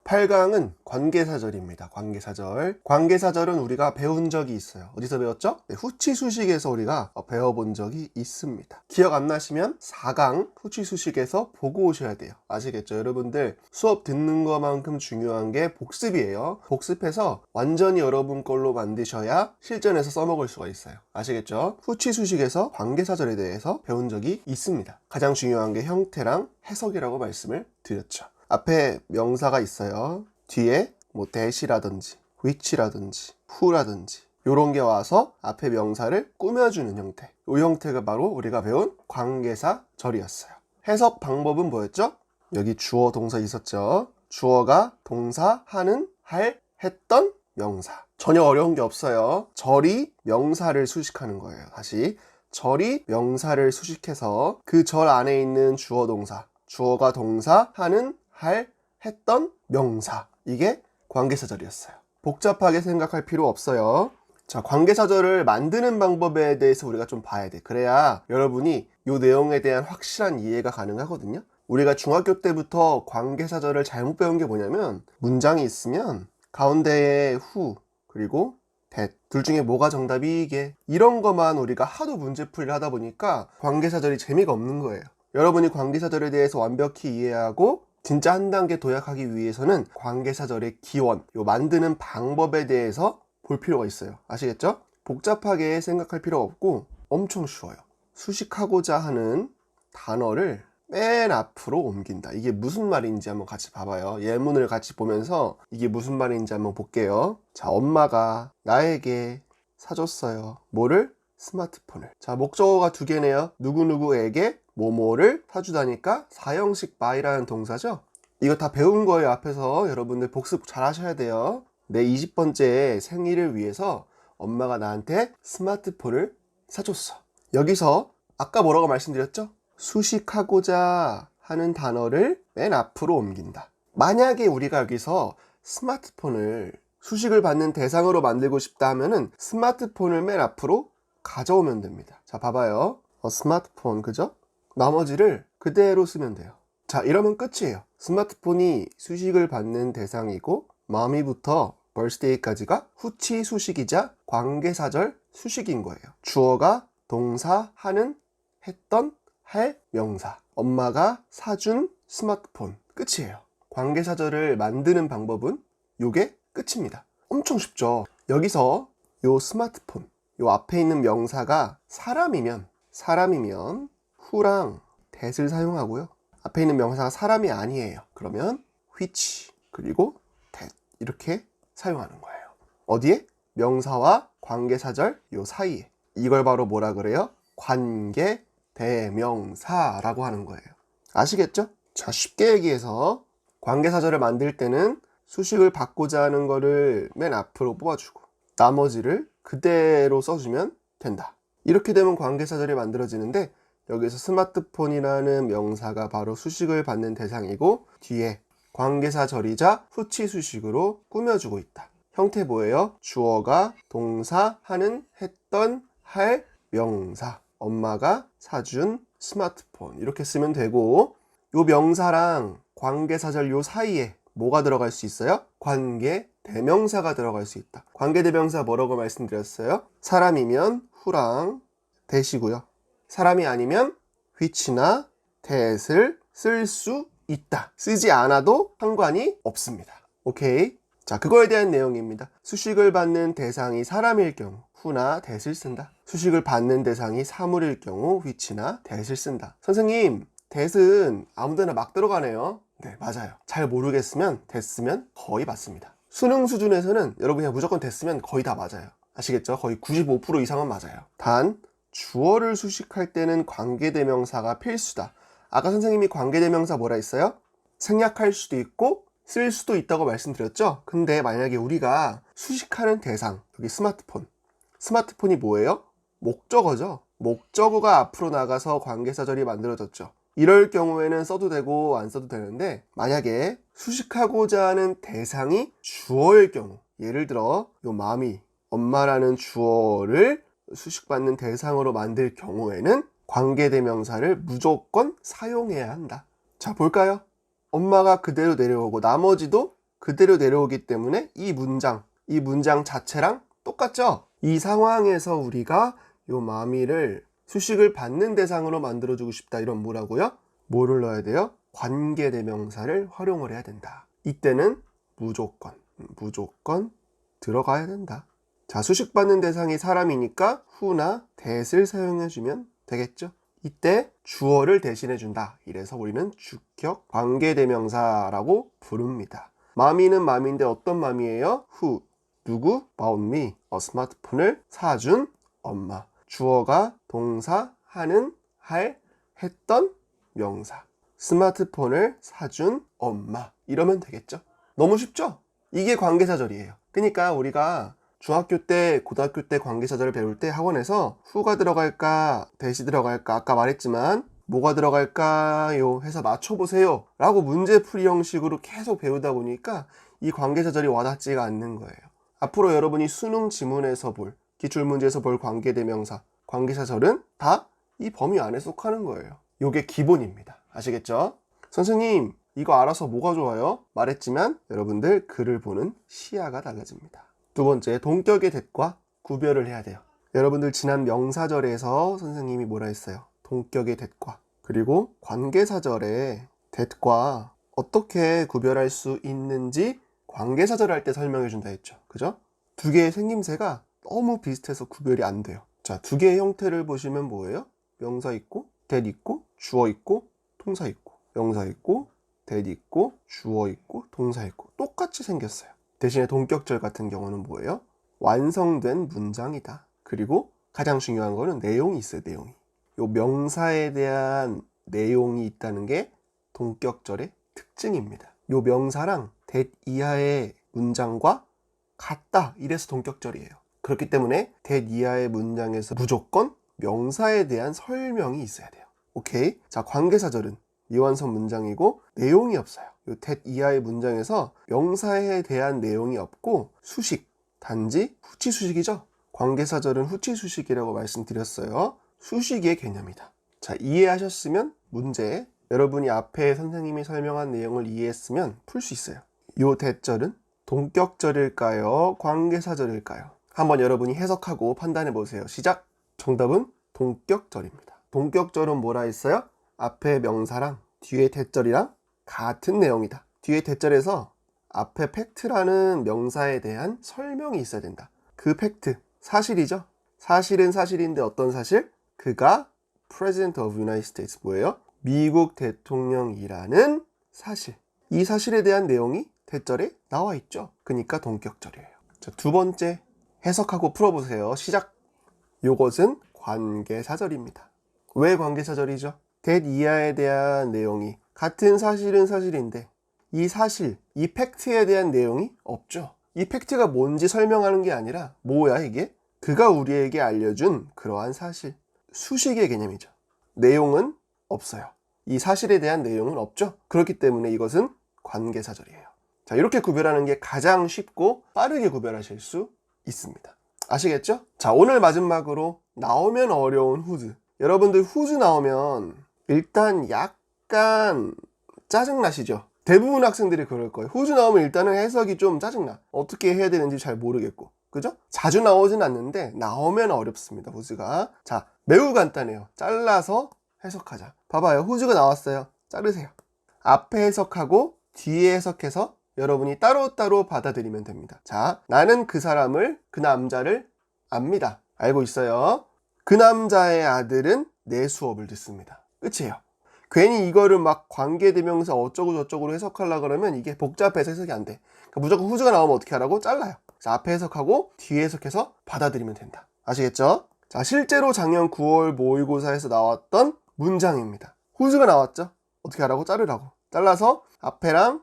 8강은 관계사절입니다. 관계사절. 관계사절은 우리가 배운 적이 있어요. 어디서 배웠죠? 네, 후치수식에서 우리가 배워본 적이 있습니다. 기억 안 나시면 4강 후치수식에서 보고 오셔야 돼요. 아시겠죠? 여러분들 수업 듣는 것만큼 중요한 게 복습이에요. 복습해서 완전히 여러분 걸로 만드셔야 실전에서 써먹을 수가 있어요. 아시겠죠? 후치수식에서 관계사절에 대해서 배운 적이 있습니다. 가장 중요한 게 형태랑 해석이라고 말씀을 드렸죠. 앞에 명사가 있어요. 뒤에 뭐 that이라든지 which라든지 who라든지 요런 게 와서 앞에 명사를 꾸며주는 형태. 이 형태가 바로 우리가 배운 관계사절이었어요. 해석 방법은 뭐였죠? 여기 주어 동사 있었죠. 주어가 동사, 하는, 할, 했던 명사. 전혀 어려운 게 없어요. 절이 명사를 수식하는 거예요. 다시 절이 명사를 수식해서 그 절 안에 있는 주어 동사, 주어가 동사, 하는, 할, 했던 명사. 이게 관계사절이었어요. 복잡하게 생각할 필요 없어요. 자, 관계사절을 만드는 방법에 대해서 우리가 좀 봐야 돼. 그래야 여러분이 이 내용에 대한 확실한 이해가 가능하거든요. 우리가 중학교 때부터 관계사절을 잘못 배운 게 뭐냐면 문장이 있으면 가운데에 who 그리고 that 둘 중에 뭐가 정답이 이게 이런 것만 우리가 하도 문제풀이를 하다 보니까 관계사절이 재미가 없는 거예요. 여러분이 관계사절에 대해서 완벽히 이해하고 진짜 한 단계 도약하기 위해서는 관계사절의 기원, 요 만드는 방법에 대해서 볼 필요가 있어요. 아시겠죠? 복잡하게 생각할 필요 없고 엄청 쉬워요. 수식하고자 하는 단어를 맨 앞으로 옮긴다. 이게 무슨 말인지 한번 같이 봐봐요. 예문을 같이 보면서 이게 무슨 말인지 한번 볼게요. 자, 엄마가 나에게 사줬어요. 뭐를? 스마트폰을. 자, 목적어가 두 개네요. 누구누구에게 뭐뭐를 사주다니까 사형식 by라는 동사죠. 이거 다 배운 거예요. 앞에서 여러분들 복습 잘 하셔야 돼요. 내 20번째 생일을 위해서 엄마가 나한테 스마트폰을 사줬어. 여기서 아까 뭐라고 말씀드렸죠? 수식하고자 하는 단어를 맨 앞으로 옮긴다. 만약에 우리가 여기서 스마트폰을 수식을 받는 대상으로 만들고 싶다 하면은 스마트폰을 맨 앞으로 가져오면 됩니다. 자, 봐봐요. 스마트폰, 그죠? 나머지를 그대로 쓰면 돼요. 자, 이러면 끝이에요. 스마트폰이 수식을 받는 대상이고 mom이부터 birthday까지가 후치 수식이자 관계사절 수식인 거예요. 주어가 동사, 하는, 했던, 할, 명사. 엄마가 사준 스마트폰. 끝이에요. 관계사절을 만드는 방법은 요게 끝입니다. 엄청 쉽죠? 여기서 요 스마트폰, 요 앞에 있는 명사가 사람이면 who랑 that을 사용하고요. 앞에 있는 명사가 사람이 아니에요. 그러면 which 그리고 that 이렇게 사용하는 거예요. 어디에? 명사와 관계사절 요 사이에. 이걸 바로 뭐라 그래요? 관계 대명사라고 하는 거예요. 아시겠죠? 자, 쉽게 얘기해서 관계사절을 만들 때는 수식을 받고자 하는 거를 맨 앞으로 뽑아주고 나머지를 그대로 써주면 된다. 이렇게 되면 관계사절이 만들어지는데 여기서 스마트폰이라는 명사가 바로 수식을 받는 대상이고 뒤에 관계사절이자 후치 수식으로 꾸며주고 있다. 형태 뭐예요? 주어가 동사, 하는, 했던, 할, 명사. 엄마가 사준 스마트폰 이렇게 쓰면 되고 요 명사랑 관계사절 요 사이에 뭐가 들어갈 수 있어요? 관계 대명사가 들어갈 수 있다. 관계 대명사 뭐라고 말씀드렸어요? 사람이면 who랑 that이고요. 사람이 아니면 which나 that을 쓸 수 있다. 쓰지 않아도 상관이 없습니다. 오케이? 자, 그거에 대한 내용입니다. 수식을 받는 대상이 사람일 경우 who나 that을 쓴다. 수식을 받는 대상이 사물일 경우 which나 that을 쓴다. 선생님, that은 아무데나 막 들어가네요. 네, 맞아요. 잘 모르겠으면 that 쓰면 거의 맞습니다. 수능 수준에서는 여러분이 그냥 무조건 that 쓰면 거의 다 맞아요. 아시겠죠? 거의 95% 이상은 맞아요. 단 주어를 수식할 때는 관계대명사가 필수다. 아까 선생님이 관계대명사 뭐라 했어요? 생략할 수도 있고 쓸 수도 있다고 말씀드렸죠? 근데 만약에 우리가 수식하는 대상, 여기 스마트폰이 뭐예요? 목적어죠. 목적어가 앞으로 나가서 관계사절이 만들어졌죠. 이럴 경우에는 써도 되고 안 써도 되는데 만약에 수식하고자 하는 대상이 주어일 경우, 예를 들어 요 맘이 엄마라는 주어를 수식받는 대상으로 만들 경우에는 관계대명사를 무조건 사용해야 한다. 자, 볼까요? 엄마가 그대로 내려오고 나머지도 그대로 내려오기 때문에 이 문장 자체랑 똑같죠? 이 상황에서 우리가 요 마미를 수식을 받는 대상으로 만들어주고 싶다. 이런 뭐라고요? 뭐를 넣어야 돼요? 관계대명사를 활용을 해야 된다. 이때는 무조건 들어가야 된다. 자, 수식받는 대상이 사람이니까 who나 that을 사용해주면 되겠죠? 이때 주어를 대신해준다. 이래서 우리는 주격 관계대명사라고 부릅니다. 마미는 마미인데 어떤 마미예요? who, 누구? bought me, 스마트폰을 사준 엄마. 주어가 동사, 하는, 할, 했던 명사. 스마트폰을 사준 엄마. 이러면 되겠죠? 너무 쉽죠? 이게 관계사절이에요. 그러니까 우리가 중학교 때, 고등학교 때 관계사절을 배울 때 학원에서 who가 들어갈까, that이 들어갈까, 아까 말했지만 뭐가 들어갈까요? 해서 맞춰보세요 라고 문제풀이 형식으로 계속 배우다 보니까 이 관계사절이 와닿지가 않는 거예요. 앞으로 여러분이 수능 지문에서 볼, 기출문제에서 볼 관계대명사, 관계사절은 다 이 범위 안에 속하는 거예요. 요게 기본입니다. 아시겠죠? 선생님, 이거 알아서 뭐가 좋아요? 말했지만 여러분들 글을 보는 시야가 달라집니다. 두 번째, 동격의 that과 구별을 해야 돼요. 여러분들 지난 명사절에서 선생님이 뭐라 했어요? 동격의 that과 그리고 관계사절의 that과 어떻게 구별할 수 있는지 관계사절 할 때 설명해 준다 했죠. 그죠? 두 개의 생김새가 너무 비슷해서 구별이 안 돼요. 자, 두 개의 형태를 보시면 뭐예요? 명사 있고 that 있고 주어 있고 동사 있고 명사 있고 that 있고 주어 있고 동사 있고 똑같이 생겼어요. 대신에 동격절 같은 경우는 뭐예요? 완성된 문장이다. 그리고 가장 중요한 거는 내용이 있어요. 내용이. 요 명사에 대한 내용이 있다는 게 동격절의 특징입니다. 요 명사랑 that 이하의 문장과 같다. 이래서 동격절이에요. 그렇기 때문에 that 이하의 문장에서 무조건 명사에 대한 설명이 있어야 돼요. 오케이? 자, 관계사절은 미완성 문장이고 내용이 없어요. 요 that 이하의 문장에서 명사에 대한 내용이 없고 수식, 단지 후치 수식이죠. 관계사절은 후치 수식이라고 말씀드렸어요. 수식의 개념이다. 자, 이해하셨으면 문제, 여러분이 앞에 선생님이 설명한 내용을 이해했으면 풀 수 있어요. 요 that절은 동격절일까요? 관계사절일까요? 한번 여러분이 해석하고 판단해 보세요. 시작! 정답은 동격절입니다. 동격절은 뭐라 했어요? 앞에 명사랑 뒤에 that절이랑 같은 내용이다. 뒤에 that절에서 앞에 팩트라는 명사에 대한 설명이 있어야 된다. 그 팩트, 사실이죠. 사실은 사실인데 어떤 사실? 그가 President of United States 뭐예요? 미국 대통령이라는 사실. 이 사실에 대한 내용이 that절에 나와 있죠. 그러니까 동격절이에요. 자, 두 번째 해석하고 풀어보세요. 시작! 요것은 관계사절입니다. 왜 관계사절이죠? that 이하에 대한 내용이 같은 사실은 사실인데 이 사실, 이 팩트에 대한 내용이 없죠. 이 팩트가 뭔지 설명하는 게 아니라 뭐야 이게? 그가 우리에게 알려준 그러한 사실. 수식의 개념이죠. 내용은 없어요. 이 사실에 대한 내용은 없죠. 그렇기 때문에 이것은 관계사절이에요. 자, 이렇게 구별하는 게 가장 쉽고 빠르게 구별하실 수 있습니다. 아시겠죠? 자, 오늘 마지막으로 나오면 어려운 whose. 여러분들 whose 나오면 일단 약간 짜증나시죠? 대부분 학생들이 그럴 거예요. whose 나오면 일단은 해석이 좀 짜증나. 어떻게 해야 되는지 잘 모르겠고. 그죠? 자주 나오진 않는데 나오면 어렵습니다. whose가. 자, 매우 간단해요. 잘라서 해석하자. 봐봐요. whose가 나왔어요. 자르세요. 앞에 해석하고 뒤에 해석해서 여러분이 따로따로 받아들이면 됩니다. 자, 나는 그 사람을, 그 남자를 압니다. 알고 있어요. 그 남자의 아들은 내 수업을 듣습니다. 끝이에요. 괜히 이거를 막 관계대명사 어쩌고 저쩌고 해석하려고 그러면 이게 복잡해서 해석이 안 돼. 그러니까 무조건 whose가 나오면 어떻게 하라고? 잘라요. 자, 앞에 해석하고 뒤에 해석해서 받아들이면 된다. 아시겠죠? 자, 실제로 작년 9월 모의고사에서 나왔던 문장입니다. whose가 나왔죠? 어떻게 하라고? 자르라고. 잘라서 앞에랑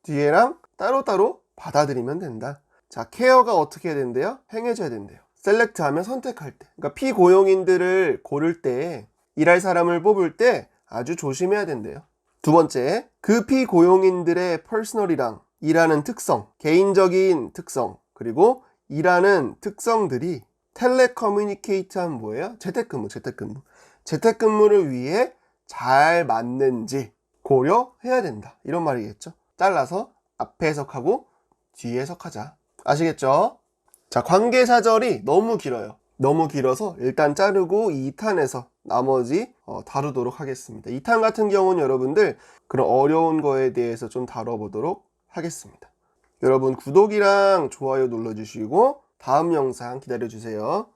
뒤에랑 따로따로 받아들이면 된다. 자, 케어가 어떻게 해야 된대요? 행해줘야 된대요. 셀렉트 하면 선택할 때. 그러니까 피고용인들을 고를 때, 일할 사람을 뽑을 때 아주 조심해야 된대요. 두 번째, 그 피고용인들의 퍼스널이랑 일하는 특성, 개인적인 특성, 그리고 일하는 특성들이 텔레커뮤니케이트한 뭐예요? 재택근무. 재택근무를 위해 잘 맞는지 고려해야 된다. 이런 말이겠죠. 잘라서 앞에 해석하고 뒤에 해석하자. 아시겠죠? 자, 관계사절이 너무 길어요. 너무 길어서 일단 자르고 2탄에서 나머지 다루도록 하겠습니다. 2탄 같은 경우는 여러분들 그런 어려운 거에 대해서 좀 다뤄보도록 하겠습니다. 여러분 구독이랑 좋아요 눌러주시고 다음 영상 기다려주세요.